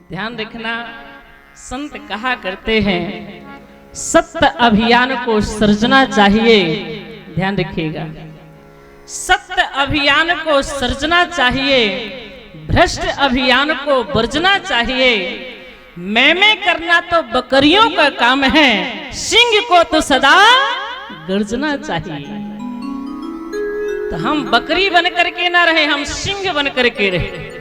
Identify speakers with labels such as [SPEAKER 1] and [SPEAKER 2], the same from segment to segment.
[SPEAKER 1] ध्यान रखना, संत कहा करते हैं सत्य अभियान को सृजना चाहिए। ध्यान रखिएगा, सत्य अभियान को सृजना चाहिए, भ्रष्ट अभियान को वर्जना चाहिए। मैं करना तो बकरियों का काम है, सिंह को तो सदा गर्जना चाहिए। तो हम बकरी बन करके ना रहे, हम सिंह बन करके रहे।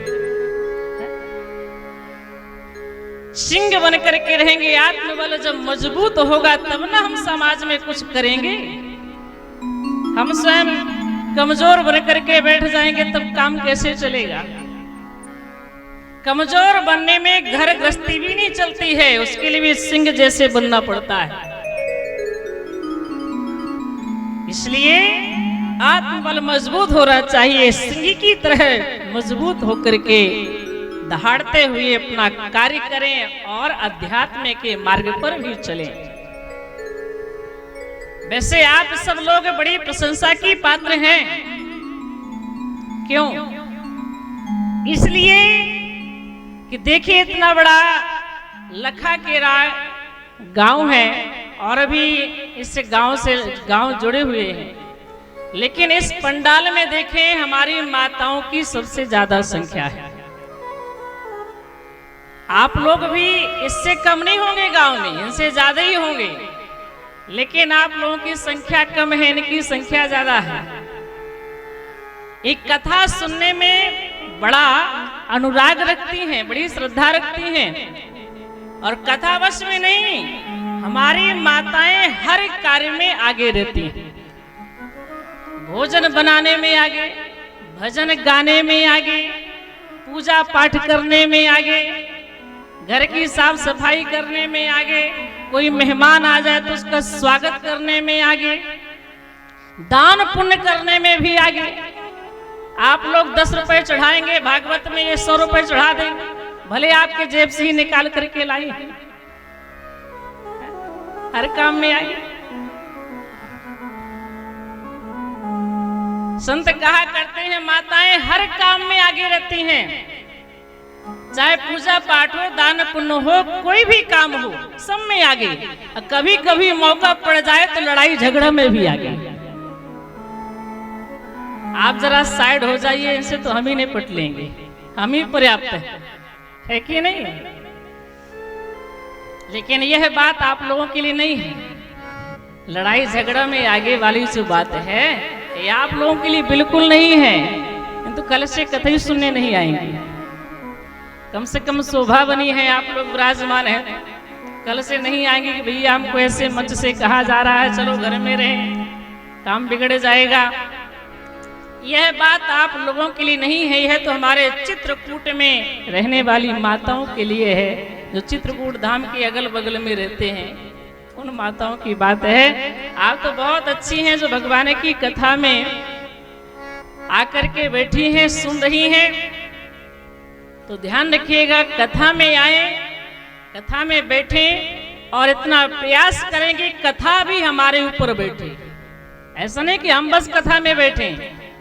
[SPEAKER 1] सिंह बन करके रहेंगे। आत्मबल जब मजबूत होगा तब ना हम समाज में कुछ करेंगे। हम स्वयं कमजोर बन करके बैठ जाएंगे तब काम कैसे चलेगा। कमजोर बनने में घर गृहस्थी भी नहीं चलती है, उसके लिए भी सिंह जैसे बनना पड़ता है। इसलिए आत्मबल मजबूत होना चाहिए, सिंह की तरह मजबूत होकर के दहाड़ते हुए अपना कार्य करें और अध्यात्म के मार्ग पर भी चलें। वैसे आप सब लोग बड़ी प्रशंसा की पात्र हैं। क्यों? इसलिए कि देखिए इतना बड़ा लखा केरा गांव है और अभी इस गांव से गांव जुड़े हुए हैं, लेकिन इस पंडाल में देखें हमारी माताओं की सबसे ज्यादा संख्या है। आप लोग भी इससे कम नहीं होंगे, गांव में इनसे ज्यादा ही होंगे, लेकिन आप लोगों की संख्या कम है, इनकी संख्या ज्यादा है। एक कथा सुनने में बड़ा अनुराग रखती हैं, बड़ी श्रद्धा रखती हैं, और कथावश में नहीं, हमारी माताएं हर कार्य में आगे रहती हैं। भोजन बनाने में आगे, भजन गाने में आगे, पूजा पाठ करने में आगे, घर की साफ सफाई करने में आगे, कोई मेहमान आ जाए तो उसका स्वागत करने में आगे, दान पुण्य करने में भी आगे। आप लोग 10 रुपए चढ़ाएंगे, भागवत में ये 100 रुपए चढ़ा देंगे, भले आपके जेब से ही निकाल करके लाई है, हर काम में आगे। संत कहा करते हैं माताएं हर काम में आगे रहती हैं, चाहे पूजा पाठ हो, दान पुण्य हो, कोई भी काम हो, सब में आगे। कभी कभी मौका पड़ जाए तो लड़ाई झगड़ा में भी आगे। आप जरा साइड हो जाइए, इनसे तो हम ही निपट लेंगे, हम ही पर्याप्त है कि नहीं? लेकिन यह बात आप लोगों के लिए नहीं है। लड़ाई झगड़ा में आगे वाली जो बात है ये आप लोगों के लिए बिल्कुल नहीं है। किंतु कल से कतई सुनने नहीं आएंगे। कम से कम शोभा बनी है, आप लोग विराजमान हैं, कल से नहीं आएंगे कि भैया हमको ऐसे मंच से कहा जा रहा है चलो घर में रहें, काम बिगड़ जाएगा। यह बात आप लोगों के लिए नहीं है, यह तो हमारे चित्रकूट में रहने वाली माताओं के लिए है, जो चित्रकूट धाम के अगल बगल में रहते हैं, उन माताओं की बात है। आप तो बहुत अच्छी हैं जो भगवान की कथा में आकर के बैठी हैं, सुन रही हैं। तो ध्यान रखिएगा, कथा में आए, कथा में बैठे और इतना प्रयास करेंगे कथा भी हमारे ऊपर बैठे। ऐसा नहीं कि हम बस कथा में बैठे,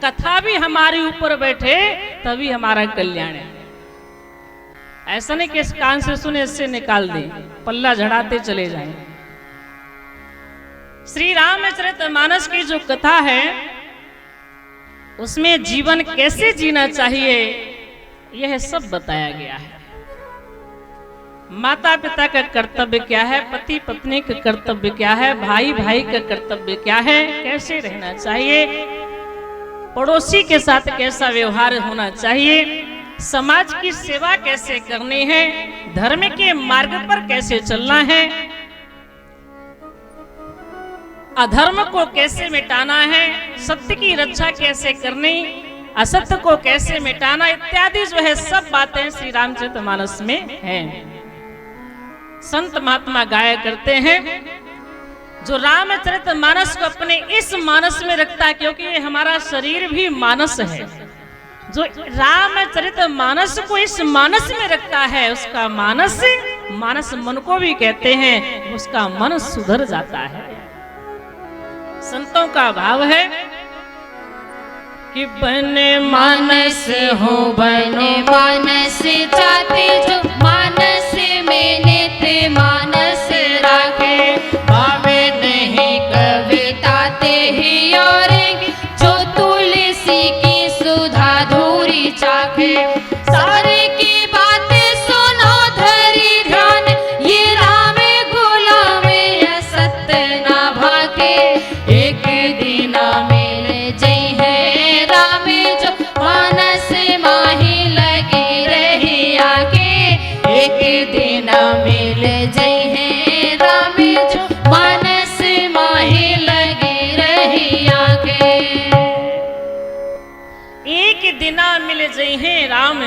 [SPEAKER 1] कथा भी हमारे ऊपर बैठे तभी हमारा कल्याण है। ऐसा नहीं कि इस कान से सुने इससे निकाल दें, पल्ला झड़ाते चले जाएं। श्री रामचरितमानस की जो कथा है उसमें जीवन कैसे जीना चाहिए यह सब बताया गया है। माता पिता का कर्तव्य क्या है, पति पत्नी का कर्तव्य क्या है, भाई भाई का कर्तव्य क्या है, कैसे रहना चाहिए, पड़ोसी के साथ कैसा व्यवहार होना चाहिए, समाज की सेवा कैसे करनी है, धर्म के मार्ग पर कैसे चलना है, अधर्म को कैसे मिटाना है, सत्य की रक्षा कैसे करनी, असत्य को कैसे मिटाना, इत्यादि जो है सब बातें श्री रामचरितमानस में हैं। संत महात्मा गाया करते हैं जो रामचरितमानस को अपने इस मानस में रखता है, क्योंकि ये हमारा शरीर भी मानस है, जो रामचरितमानस को इस मानस में रखता है उसका मानस, मानस मन को भी कहते हैं, उसका मन सुधर जाता है। संतों का भाव है कि बने मानस हो,
[SPEAKER 2] बने मानस चाहते जो मानस जय है राम जो मानस माही लगी रही आंखें।
[SPEAKER 1] एक दिना मिल जई है राम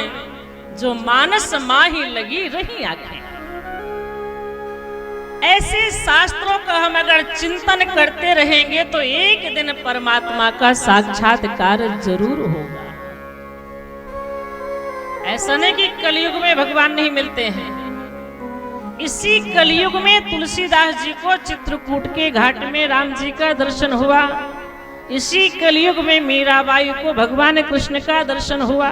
[SPEAKER 1] जो मानस माही लगी रही आंखें। ऐसे शास्त्रों का हम अगर चिंतन करते रहेंगे तो एक दिन परमात्मा का साक्षात्कार जरूर होगा। ऐसा नहीं कि कलयुग में भगवान नहीं मिलते हैं। इसी कलयुग में तुलसीदास जी को चित्रकूट के घाट में राम जी का दर्शन हुआ। इसी कलयुग में मीराबाई को भगवान कृष्ण का दर्शन हुआ।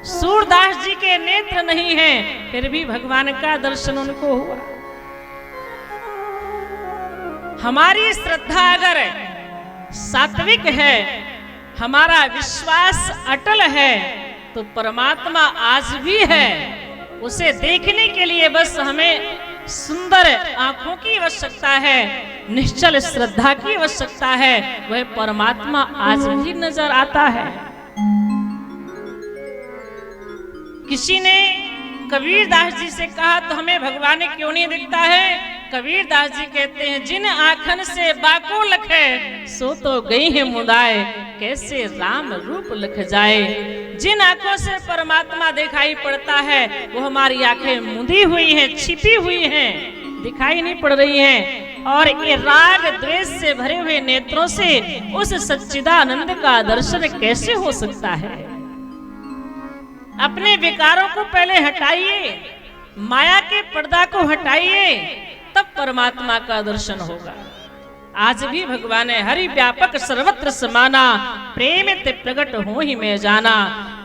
[SPEAKER 1] सूरदास जी के नेत्र नहीं हैं, फिर भी भगवान का दर्शन उनको हुआ। हमारी श्रद्धा अगर सात्विक है, हमारा विश्वास अटल है, तो परमात्मा आज भी है। उसे देखने के लिए बस हमें सुंदर आंखों की आवश्यकता है, निश्चल श्रद्धा की आवश्यकता है। वह परमात्मा आज भी नजर आता है। किसी ने कबीरदास जी से कहा तो हमें भगवान क्यों नहीं दिखता है? कबीरदास जी कहते हैं, जिन आँखन से बाको लखे सो तो गई है मुदाए, कैसे राम रूप लख जाए। जिन आंखों से परमात्मा दिखाई पड़ता है वो हमारी आंखें मुंदी हुई हैं, छिपी हुई हैं, दिखाई नहीं पड़ रही हैं। और ये राग द्वेष से भरे हुए नेत्रों से उस सच्चिदानंद का दर्शन कैसे हो सकता है? अपने विकारों को पहले हटाइए, माया के पर्दा को हटाइए, तब परमात्मा का दर्शन होगा। आज भी भगवान है हरि व्यापक सर्वत्र समाना, प्रेम ते प्रकट हो ही में जाना।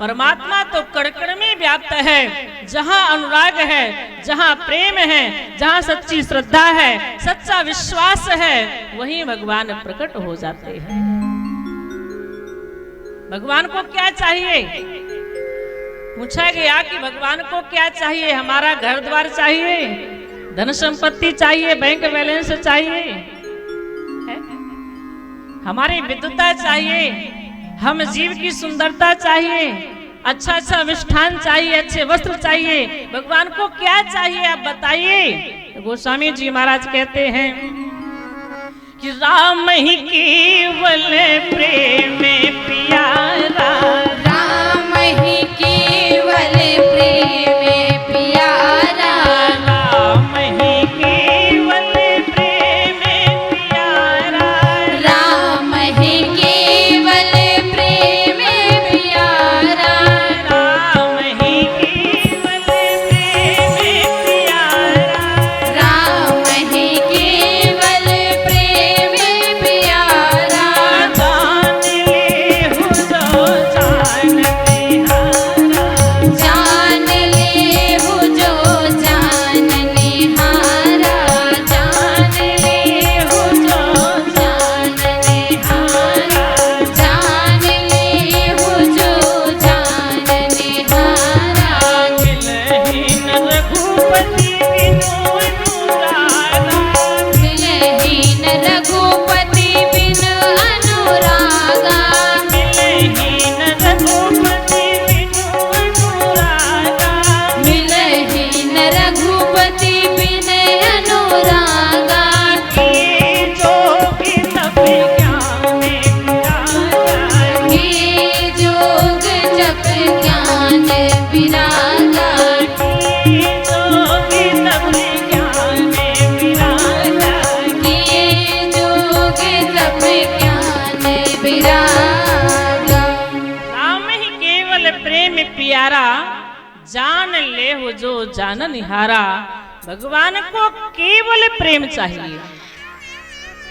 [SPEAKER 1] परमात्मा तो कण-कण में व्याप्त है। जहाँ अनुराग है, जहाँ प्रेम है, जहाँ सच्ची श्रद्धा है, सच्चा विश्वास है, वहीं भगवान प्रकट हो जाते हैं। भगवान को क्या चाहिए? पूछा गया कि भगवान को क्या चाहिए? हमारा घर द्वार चाहिए, धन संपत्ति चाहिए, बैंक बैलेंस चाहिए, हमारी विद्वता चाहिए, हम जीव की सुंदरता चाहिए, अच्छा अच्छा मिष्ठान चाहिए, अच्छे वस्त्र चाहिए। भगवान को क्या चाहिए आप बताइए। गोस्वामी जी महाराज कहते हैं कि राम ही केवल प्रेम प्यारा,
[SPEAKER 2] राम ही केवल प्रेम प्यारा,
[SPEAKER 1] राम ही केवल प्रेम प्यारा,
[SPEAKER 2] राम ही केवल प्रेम प्यारा,
[SPEAKER 1] राम ही केवल प्रेम प्यारा,
[SPEAKER 2] राम ही केवल प्रेम प्यारा।
[SPEAKER 1] जान ले हो जो जानते हारा,
[SPEAKER 2] जान ले हो जो जानने हारा, जान ले हो जो जानने हारा, जान ले हो जो जानने हारा।
[SPEAKER 1] मिलहीन रघुपति बिनु अनुरागा,
[SPEAKER 2] मिलहीन रघुपति बिन अनुरागा,
[SPEAKER 1] मिलहीन रघुपति बिनु अनुरागा,
[SPEAKER 2] मिलहीन रघुपति बिन अनुरागा।
[SPEAKER 1] ये जोगी तप ज्ञाने विरागा,
[SPEAKER 2] हे जोग जप ज्ञान विरागा,
[SPEAKER 1] ये जोगी तप ज्ञाने विरागा।
[SPEAKER 2] हे जोग जप ज्ञान विरागा।
[SPEAKER 1] राम ही केवल प्रेम प्यारा, जान ले हो जो जान निहारा। भगवान को केवल प्रेम चाहिए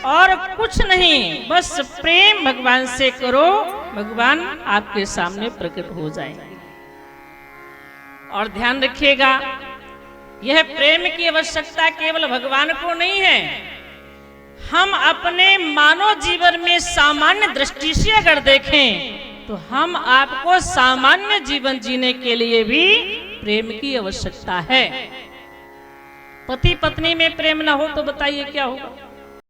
[SPEAKER 1] और कुछ नहीं, बस प्रेम भगवान से करो, भगवान आपके सामने प्रकट हो जाएंगे। और ध्यान रखिएगा, यह प्रेम की आवश्यकता केवल भगवान को नहीं है। हम अपने मानव जीवन में सामान्य दृष्टि से अगर देखें तो हम आपको सामान्य जीवन जीने के लिए भी प्रेम की आवश्यकता है। पति पत्नी में प्रेम ना हो तो बताइए क्या होगा?